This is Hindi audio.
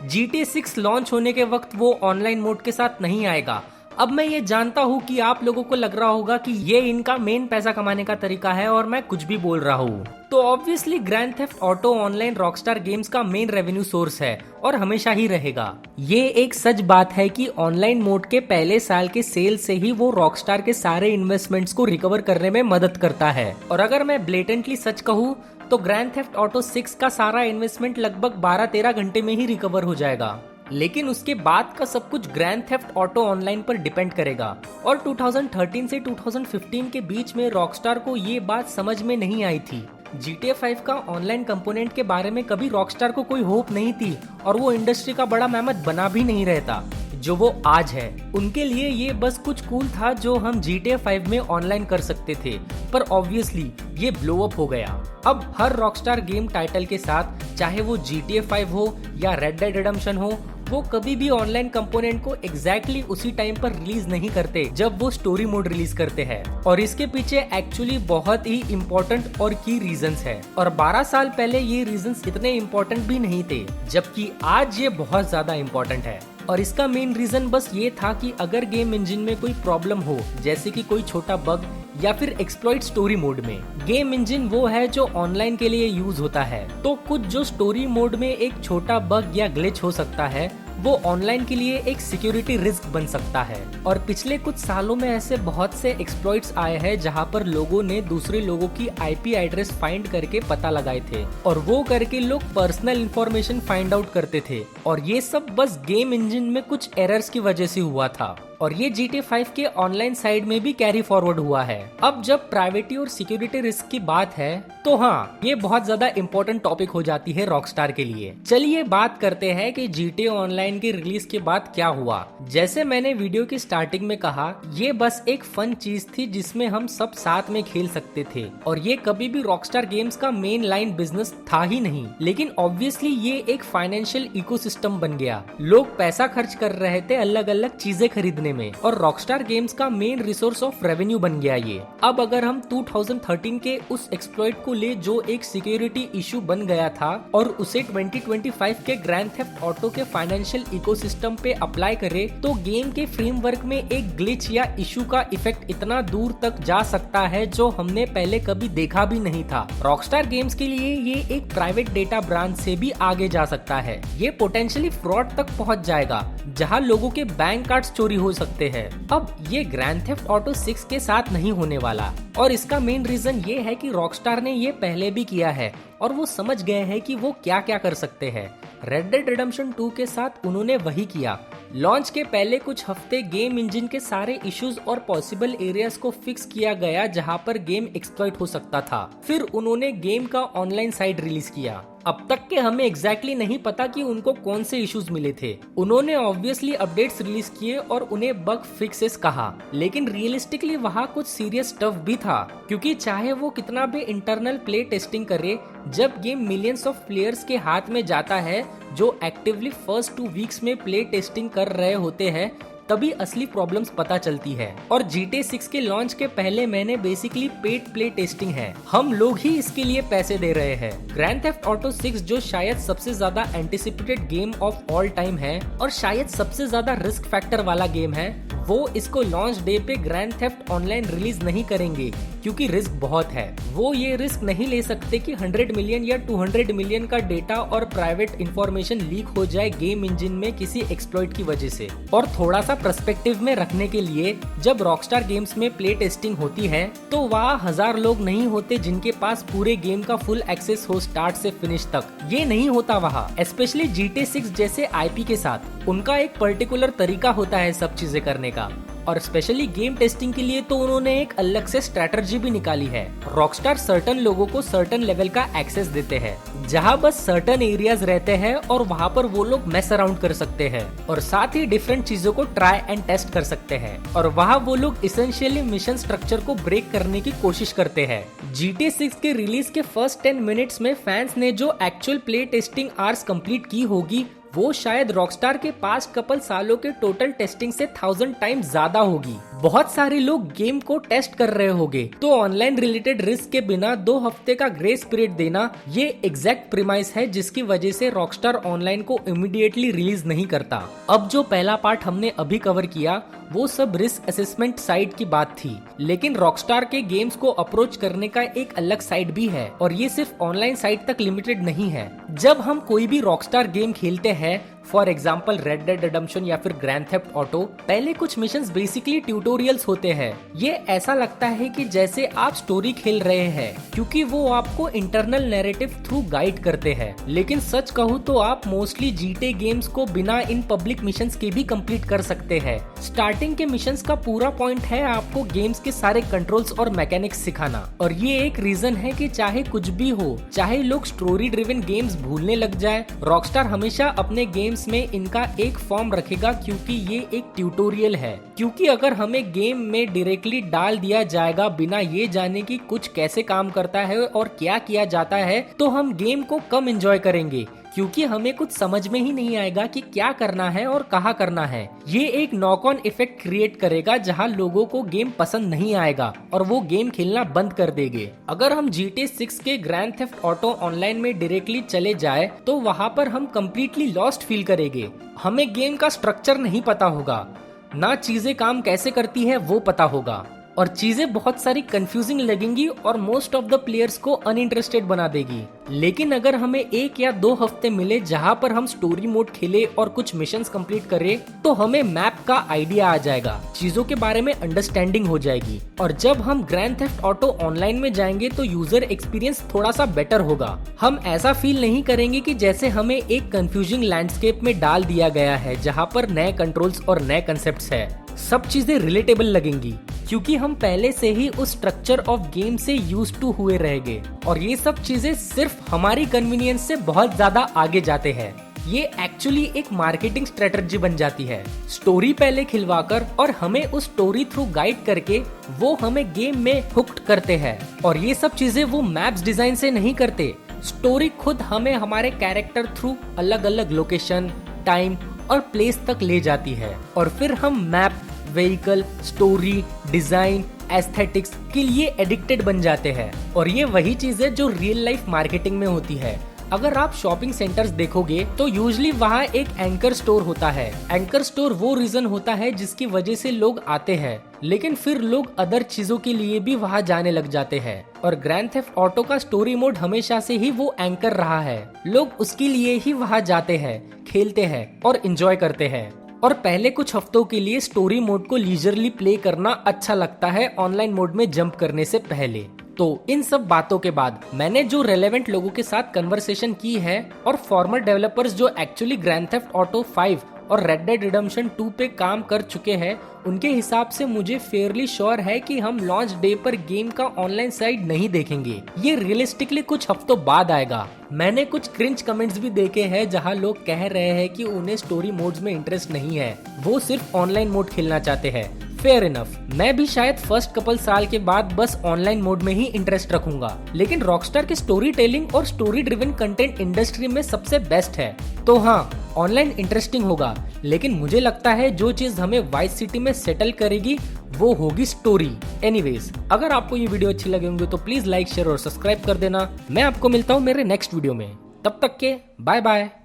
GTA 6 लॉन्च होने के वक्त वो ऑनलाइन मोड के साथ नहीं आएगा। अब मैं ये जानता हूँ कि आप लोगों को लग रहा होगा कि ये इनका मेन पैसा कमाने का तरीका है और मैं कुछ भी बोल रहा हूँ। तो obviously grand theft auto online Rockstar games का मेन रेवेन्यू सोर्स है और हमेशा ही रहेगा। ये एक सच बात है कि ऑनलाइन मोड के पहले साल के सेल से ही वो रॉकस्टार के सारे इन्वेस्टमेंट्स को रिकवर करने में मदद करता है। और अगर मैं ब्लेटेंटली सच कहूँ तो ग्रैंड थेफ्ट ऑटो 6 का सारा इन्वेस्टमेंट लगभग 12-13 घंटे में ही रिकवर हो जाएगा। लेकिन उसके बाद का सब कुछ ग्रैंड थेफ्ट ऑटो ऑनलाइन पर डिपेंड करेगा। और 2013 से 2015 के बीच में रॉकस्टार को ये बात समझ में नहीं आई थी। GTA 5 का ऑनलाइन कंपोनेंट के बारे में कभी रॉकस्टार को कोई होप नहीं थी और वो इंडस्ट्री का बड़ा मेहमत बना भी नहीं रहता जो वो आज है। उनके लिए ये बस कुछ कूल था जो हम GTA 5 में ऑनलाइन कर सकते थे, पर ऑब्वियसली ये ब्लो अप हो गया। अब हर रॉकस्टार गेम टाइटल के साथ, चाहे वो GTA 5 हो या रेड डेड रिडेम्पशन हो, वो कभी भी ऑनलाइन कंपोनेंट को एग्जैक्टली उसी टाइम पर रिलीज नहीं करते जब वो स्टोरी मोड रिलीज करते हैं। और इसके पीछे एक्चुअली बहुत ही इम्पोर्टेंट और की रीजंस है। और 12 साल पहले ये रीजंस इतने इम्पोर्टेंट भी नहीं थे, जबकि आज ये बहुत ज्यादा इम्पोर्टेंट है। और इसका मेन रीजन बस ये था कि अगर गेम इंजन में कोई प्रॉब्लम हो, जैसे कि कोई छोटा बग या फिर एक्सप्लॉइट स्टोरी मोड में, गेम इंजन वो है जो ऑनलाइन के लिए यूज होता है। तो कुछ जो स्टोरी मोड में एक छोटा बग या ग्लिच हो सकता है, वो ऑनलाइन के लिए एक सिक्योरिटी रिस्क बन सकता है। और पिछले कुछ सालों में ऐसे बहुत से एक्सप्लॉइट्स आए हैं जहां पर लोगों ने दूसरे लोगों की IP एड्रेस फाइंड करके पता लगाए थे और वो करके लोग पर्सनल इंफॉर्मेशन फाइंड आउट करते थे। और ये सब बस गेम इंजन में कुछ एरर्स की वजह से हुआ था। और ये GTA 5 के ऑनलाइन साइड में भी कैरी फॉरवर्ड हुआ है। अब जब प्राइवेटी और सिक्योरिटी रिस्क की बात है तो हाँ, ये बहुत ज्यादा इम्पोर्टेंट टॉपिक हो जाती है रॉकस्टार के लिए। चलिए बात करते हैं कि GTA ऑनलाइन की रिलीज के बाद क्या हुआ। जैसे मैंने वीडियो की स्टार्टिंग में कहा, ये बस एक फन चीज थी जिसमें हम सब साथ में खेल सकते थे और ये कभी भी रॉकस्टार गेम्स का मेन लाइन बिजनेस था ही नहीं। लेकिन ऑब्वियसली ये एक फाइनेंशियल इकोसिस्टम बन गया। लोग पैसा खर्च कर रहे थे अलग अलग चीजें खरीदने में और रॉकस्टार गेम्स का मेन रिसोर्स ऑफ रेवेन्यू बन गया ये। अब अगर हम 2013 के उस एक्सप्लॉइट को ले जो एक सिक्योरिटी इशू बन गया था और उसे 2025 के ग्रैंड थेफ्ट ऑटो के फाइनेंशियल इकोसिस्टम पे अप्लाई करे, तो गेम के फ्रेमवर्क में एक ग्लिच या इशू का इफेक्ट इतना दूर तक जा सकता है जो हमने पहले कभी देखा भी नहीं था। रॉकस्टार गेम्स के लिए ये एक प्राइवेट डेटा ब्रांच से भी आगे जा सकता है। ये पोटेंशियली फ्रॉड तक पहुंच जाएगा जहां लोगों के बैंक कार्ड्स चोरी हो सकते हैं। अब ये ग्रैंड थेफ्ट ऑटो 6 के साथ नहीं होने वाला और इसका मेन रीजन ये है कि रॉकस्टार ने ये पहले भी किया है और वो समझ गए हैं कि वो क्या क्या कर सकते हैं। रेड डेड रिडेम्पशन 2 के साथ उन्होंने वही किया। लॉन्च के पहले कुछ हफ्ते गेम इंजन के सारे इश्यूज और पॉसिबल एरियाज को फिक्स किया गया जहां पर गेम एक्सप्लॉइट हो सकता था। फिर उन्होंने गेम का ऑनलाइन साइट रिलीज किया। अब तक के हमें एग्जैक्टली नहीं पता कि उनको कौन से इश्यूज मिले थे। उन्होंने ऑब्वियसली अपडेट्स रिलीज किए और उन्हें बग फिक्सेस कहा, लेकिन रियलिस्टिकली वहाँ कुछ सीरियस स्टफ भी था, क्योंकि चाहे वो कितना भी इंटरनल प्ले टेस्टिंग करे, जब गेम मिलियंस ऑफ प्लेयर्स के हाथ में जाता है जो एक्टिवली फर्स्ट 2 वीक्स में प्ले टेस्टिंग कर रहे होते हैं, तभी असली प्रॉब्लम्स पता चलती है। और GTA 6 के लॉन्च के पहले महीने बेसिकली पेड प्ले टेस्टिंग है। हम लोग ही इसके लिए पैसे दे रहे हैं। ग्रैंड थेफ्ट ऑटो 6 जो शायद सबसे ज्यादा anticipated game of all time है और शायद सबसे ज्यादा रिस्क फैक्टर वाला गेम है, वो इसको लॉन्च डे पे ग्रैंड थेफ्ट ऑनलाइन रिलीज नहीं करेंगे क्योंकि रिस्क बहुत है। वो ये रिस्क नहीं ले सकते कि 100 मिलियन या 200 मिलियन का डेटा और प्राइवेट इंफॉर्मेशन लीक हो जाए गेम इंजन में किसी एक्सप्लॉइट की वजह से। और थोड़ा सा पर्सपेक्टिव में रखने के लिए, जब रॉकस्टार गेम्स में प्ले टेस्टिंग होती है तो वहाँ 1000 लोग नहीं होते जिनके पास पूरे गेम का फुल एक्सेस हो स्टार्ट से फिनिश तक। ये नहीं होता वहाँ, स्पेशली GTA 6 जैसे IP के साथ। उनका एक पर्टिकुलर तरीका होता है सब चीजें करने का। और स्पेशली गेम टेस्टिंग के लिए तो उन्होंने एक अलग से स्ट्रेटजी भी निकाली है। रॉकस्टार सर्टन लोगों को सर्टन लेवल का एक्सेस देते हैं जहां बस सर्टन एरियाज रहते हैं और वहां पर वो लोग मेस अराउंड कर सकते हैं और साथ ही डिफरेंट चीजों को ट्राई एंड टेस्ट कर सकते हैं। और वहां वो लोग इसेंशियली मिशन स्ट्रक्चर को ब्रेक करने की कोशिश करते हैं। GTA 6 के रिलीज के फर्स्ट 10 मिनट्स में फैंस ने जो actual play testing hours complete की होगी, वो शायद रॉकस्टार के पास्ट कपल सालों के टोटल टेस्टिंग से 1000 टाइम्स ज्यादा होगी। बहुत सारे लोग गेम को टेस्ट कर रहे होंगे, तो ऑनलाइन रिलेटेड रिस्क के बिना 2 हफ्ते का ग्रेस पीरियड देना ये एग्जैक्ट प्रीमाइस है जिसकी वजह से रॉकस्टार ऑनलाइन को इमीडिएटली रिलीज नहीं करता। अब जो पहला पार्ट हमने अभी कवर किया वो सब रिस्क असेसमेंट साइड की बात थी, लेकिन रॉकस्टार के गेम्स को अप्रोच करने का एक अलग साइड भी है और ये सिर्फ ऑनलाइन साइड तक लिमिटेड नहीं है। जब हम कोई भी रॉकस्टार गेम खेलते हैं, for example red dead redemption या फिर ग्रैंड थेफ्ट ऑटो, पहले कुछ मिशंस बेसिकली ट्यूटोरियल्स होते हैं। ये ऐसा लगता है कि जैसे आप स्टोरी खेल रहे हैं, क्योंकि वो आपको इंटरनल नैरेटिव थ्रू गाइड करते हैं। लेकिन सच कहूँ तो आप मोस्टली जीटे गेम्स को बिना इन पब्लिक मिशंस के भी कंप्लीट कर सकते हैं। स्टार्टिंग के मिशंस का पूरा पॉइंट है आपको गेम्स के सारे कंट्रोल्स और मैकेनिक्स सिखाना, और ये एक रीजन है कि चाहे कुछ भी हो, चाहे लोग स्टोरी ड्रिवन गेम्स भूलने लग जाए, रॉकस्टार हमेशा अपने गेम्स में इनका एक फॉर्म रखेगा, क्योंकि ये एक ट्यूटोरियल है। क्योंकि अगर हमें गेम में डायरेक्टली डाल दिया जाएगा बिना ये जाने कि कुछ कैसे काम करता है और क्या किया जाता है, तो हम गेम को कम एंजॉय करेंगे, क्योंकि हमें कुछ समझ में ही नहीं आएगा कि क्या करना है और कहाँ करना है। ये एक नॉक ऑन इफेक्ट क्रिएट करेगा जहाँ लोगों को गेम पसंद नहीं आएगा और वो गेम खेलना बंद कर देंगे। अगर हम GTA 6 के ग्रैंड थेफ्ट ऑटो ऑनलाइन में डायरेक्टली चले जाए तो वहाँ पर हम कम्प्लीटली लॉस्ट फील करेंगे। हमें गेम का स्ट्रक्चर नहीं पता होगा, ना चीजें काम कैसे करती है वो पता होगा, और चीजें बहुत सारी कंफ्यूजिंग लगेंगी और मोस्ट ऑफ द प्लेयर्स को अनइंटरेस्टेड बना देगी। लेकिन अगर हमें 1 या 2 हफ्ते मिले जहां पर हम स्टोरी मोड खेले और कुछ मिशंस कंप्लीट करें, तो हमें मैप का आइडिया आ जाएगा, चीजों के बारे में अंडरस्टैंडिंग हो जाएगी। और जब हम ग्रैंड थेफ्ट ऑटो ऑनलाइन में जाएंगे तो यूजर एक्सपीरियंस थोड़ा सा बेटर होगा। हम ऐसा फील नहीं करेंगे कि जैसे हमें एक कंफ्यूजिंग लैंडस्केप में डाल दिया गया है जहाँ पर नए कंट्रोल्स और नए कंसेप्ट है। सब चीजें रिलेटेबल लगेंगी, क्योंकि हम पहले से ही उस स्ट्रक्चर ऑफ गेम से यूज्ड टू हुए रहेंगे, और ये सब चीजें सिर्फ हमारी कन्वीनियंस से बहुत ज्यादा आगे जाते हैं। ये एक्चुअली एक मार्केटिंग स्ट्रेटजी बन जाती है। स्टोरी पहले खिलवाकर और हमें उस स्टोरी थ्रू गाइड करके वो हमें गेम में हुक्ड करते हैं, और ये सब चीजें वो मैप्स डिजाइन से नहीं करते। स्टोरी खुद हमें हमारे कैरेक्टर थ्रू अलग अलग लोकेशन, टाइम और प्लेस तक ले जाती है, और फिर हम map, vehicle, story, design, aesthetics के लिए एडिक्टेड बन जाते हैं। और ये वही चीज है जो रियल लाइफ मार्केटिंग में होती है। अगर आप शॉपिंग सेंटर्स देखोगे तो यूजुअली वहाँ एक एंकर स्टोर होता है। एंकर स्टोर वो रीजन होता है जिसकी वजह से लोग आते हैं, लेकिन फिर लोग अदर चीजों के लिए भी वहाँ जाने लग जाते हैं। और ग्रैंड थेफ्ट ऑटो का स्टोरी मोड हमेशा से ही वो एंकर रहा है। लोग उसके लिए ही वहाँ जाते हैं, खेलते हैं और एंजॉय करते हैं। और पहले कुछ हफ्तों के लिए स्टोरी मोड को लीजरली प्ले करना अच्छा लगता है ऑनलाइन मोड में जंप करने से पहले। तो इन सब बातों के बाद मैंने जो रेलेवेंट लोगों के साथ कन्वर्सेशन की है और फॉर्मर डेवलपर्स जो एक्चुअली ग्रैंड थेफ्ट ऑटो 5 और रेड डेड रिडेम्पशन 2 पे काम कर चुके हैं, उनके हिसाब से मुझे फेयरली श्योर है कि हम लॉन्च डे पर गेम का ऑनलाइन साइड नहीं देखेंगे। ये रियलिस्टिकली कुछ हफ्तों बाद आएगा। मैंने कुछ क्रिंज कमेंट्स भी देखे हैं जहां लोग कह रहे हैं कि उन्हें स्टोरी मोड्स में इंटरेस्ट नहीं है, वो सिर्फ ऑनलाइन मोड खेलना चाहते हैं। फेयर इनफ, मैं भी शायद फर्स्ट कपल साल के बाद बस ऑनलाइन मोड में ही इंटरेस्ट रखूंगा, लेकिन रॉकस्टार के स्टोरी टेलिंग और स्टोरी ड्रिवन कंटेंट इंडस्ट्री में सबसे बेस्ट है। तो हाँ, ऑनलाइन इंटरेस्टिंग होगा, लेकिन मुझे लगता है जो चीज हमें वाइस सिटी में सेटल करेगी वो होगी स्टोरी। एनीवेज, अगर आपको ये वीडियो अच्छी लगे होंगे तो प्लीज लाइक, शेयर और सब्सक्राइब कर देना। मैं आपको मिलता हूँ मेरे नेक्स्ट वीडियो में, तब तक के बाय बाय।